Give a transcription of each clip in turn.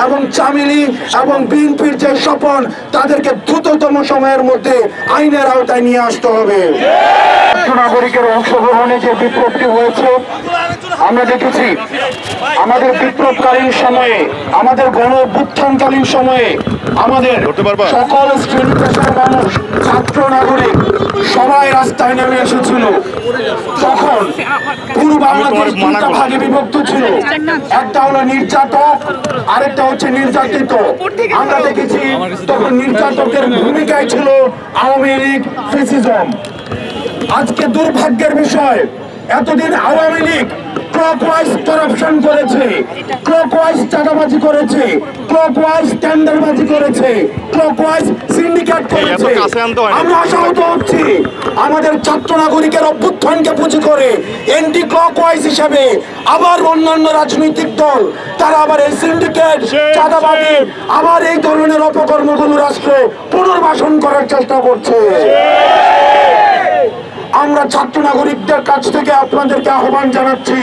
এবং চামিলি এবং বিএনপির যে স্বপন তাদেরকে দ্রুততম সময়ের মধ্যে আইনের আওতায় নিয়ে আসতে হবে। নাগরিকের অংশগ্রহণে যে বিপ্লবটি হয়েছে আমরা দেখেছি, আমাদের বিপ্লবকালীন সময়ে, আমাদের গণ অভ্যুত্থানকালীন সময়ে আমাদের সকল শ্রেণী পেশার মানুষ, ছাত্র নাগরিক সবাই রাস্তায় নেমে এসেছিল। তখন পুরো বাংলাদেশ দুটা ভাগে বিভক্ত ছিল, একটা হলো নির্যাতক, আরেকটা হচ্ছে নির্যাতিত। আমরা দেখেছি তখন নির্যাতকের ভূমিকায় ছিল আওয়ামী লীগ, ফ্যাসিজম। আজকে দুর্ভাগ্যের বিষয়, এতদিন আওয়ামী লীগ ক্লকওয়াইজ করাপশন করেছে, ক্লকওয়াইজ চাঁদাবাজি করেছে, ক্লকওয়াইজ টেন্ডারবাজি করেছে, ক্লকওয়াইজ সিন্ডিকেট করেছে। আমরা আশাহত হচ্ছি আমাদের ছাত্র নাগরিকের অভ্যুত্থানকে পুঁজি করে এন্টি ক্লকওয়াইজ হিসেবে আবার অন্যান্য রাজনৈতিক দল তারা আবার এই সিন্ডিকেট, চাঁদাবাজি, আবার এই ধরনের অপকর্মগুলো রাষ্ট্রে পুনর্বাসন করার চেষ্টা করছে। আমরা ছাত্র নাগরিকদের কাছ থেকে আপনাদেরকে আহ্বান জানাচ্ছি,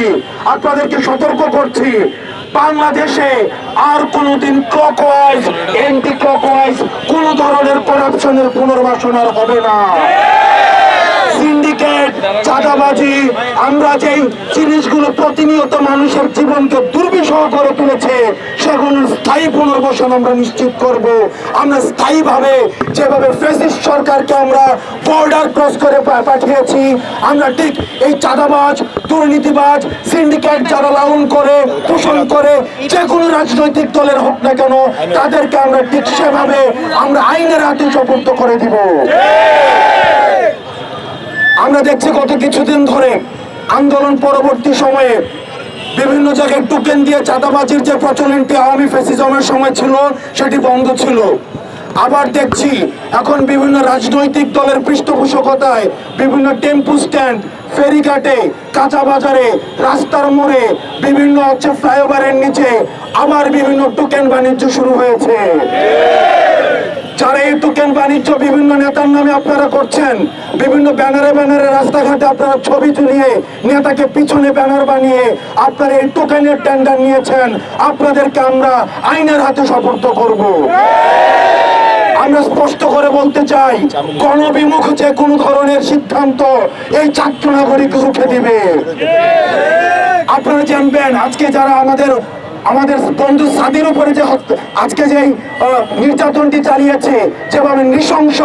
আপনাদেরকে সতর্ক করছি, বাংলাদেশে আর কোনোদিন ক্লকওয়াইজ, এন্টি ক্লকওয়াইজ কোন ধরনের করাপশনের পুনর্বাসন আর হবে না। সিন্ডিকেট, চাঁদাবাজি, আমরা যেই জিনিসগুলো প্রতিনিয়ত মানুষের জীবনকে দুর্বিষহ করে তুলেছে সেগুলো স্থায়ী পুনর্বাসন আমরা নিশ্চিত করব। আমরা স্থায়ীভাবে যেভাবে ফ্যাসিস্ট সরকারকে আমরা বর্ডার ক্রস করে পাঠিয়েছি, আমরা ঠিক এই চাঁদাবাজ, দুর্নীতিবাজ, সিন্ডিকেট যারা লালন করে, পোষণ করে, যে কোনো রাজনৈতিক দলের হোক না কেন তাদেরকে আমরা ঠিক সেভাবে আমরা আইনের হাতে সোপর্দ করে দিব। আমরা দেখছি গত কিছুদিন ধরে আন্দোলন পরবর্তী সময়ে বিভিন্ন জায়গায় টোকেন দিয়ে চাঁদাবাজির যে প্রচলনটি আওয়ামী ফ্যাসিজমের সময় ছিল সেটি বন্ধ ছিল। আবার দেখছি এখন বিভিন্ন রাজনৈতিক দলের পৃষ্ঠপোষকতায় বিভিন্ন টেম্পু স্ট্যান্ড, ফেরিঘাটে, কাঁচা বাজারে, রাস্তার মোড়ে, বিভিন্ন ফ্লাইওভারের নিচে আবার বিভিন্ন টোকেন বাণিজ্য শুরু হয়েছে। যারা এই টোকেন বাণিজ্য বিভিন্ন নেতার নামে আপনারা করছেন, বিভিন্ন ব্যানারে ব্যানারে রাস্তাঘাটে আপনারা ছবি তুলিয়ে নেতাকে পিছনে ব্যানার বানিয়ে আপনারা এই টোকেনের টেন্ডার নিয়েছেন, আপনাদেরকে আমরা আইনের হাতে সোপর্দ করব। আমরা স্পষ্ট করে বলতে চাই, গণবিমুখ যে কোনো ধরনের সিদ্ধান্ত এই ছাত্র নাগরিক রুখে দিবে। আপনারা জানবেন আজকে যারা আমাদের বন্ধু সাদির উপরে যে আজকে যে নির্যাতনটি চালিয়েছে, যেভাবে নৃশংস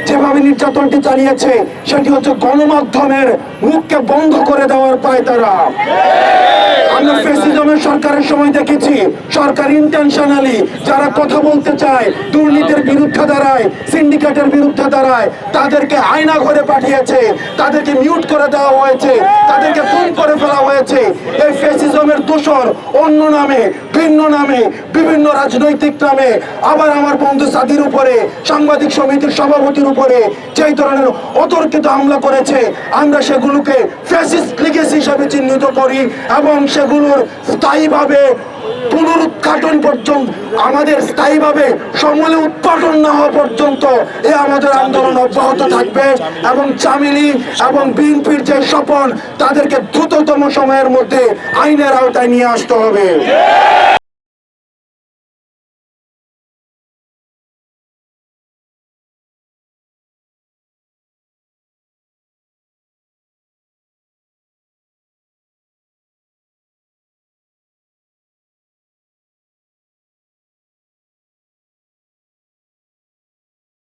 যেভাবে নির্যাতনটি চালিয়েছে সেটি হচ্ছে গণমাধ্যমের মুখকে বন্ধ করে দেওয়ার পায় তারা। আমরা ফ্যাসিজমের সরকারের সময় দেখেছি সরকার ইন্টেনশনালি যারা কথা বলতে চায়, দুর্নীতির বিরুদ্ধে দাঁড়ায়, সিন্ডিকেটের বিরুদ্ধে দাঁড়ায়, তাদেরকে আয়না ঘরে পাঠিয়েছে, তাদেরকে মিউট করে দেওয়া হয়েছে, তাদেরকে খুন করে ফেলা হয়েছে। এই ফ্যাসিজমের দোষর অন্য নামে, ভিন্ন নামে, বিভিন্ন রাজনৈতিক নামে আবার আমার বন্ধু সাদির উপরে, সাংবাদিক সমিতির সভাপতির উপরে যেই ধরনের অতর্কিত হামলা করেছে আমরা সেগুলোকে ফ্যাসিস্ট লিগেসি হিসাবে চিহ্নিত করি এবং সেগুলোর স্থায়ীভাবে পুনরুৎঘাটন পর্যন্ত, আমাদের স্থায়ীভাবে সমূলে উৎপাদন না হওয়া পর্যন্ত আমাদের আন্দোলন অব্যাহত থাকবে। এবং চামিলি এবং বিএনপির যে স্বপন তাদেরকে দ্রুততম সময়ের মধ্যে আইনের আওতায় নিয়ে আসতে হবে।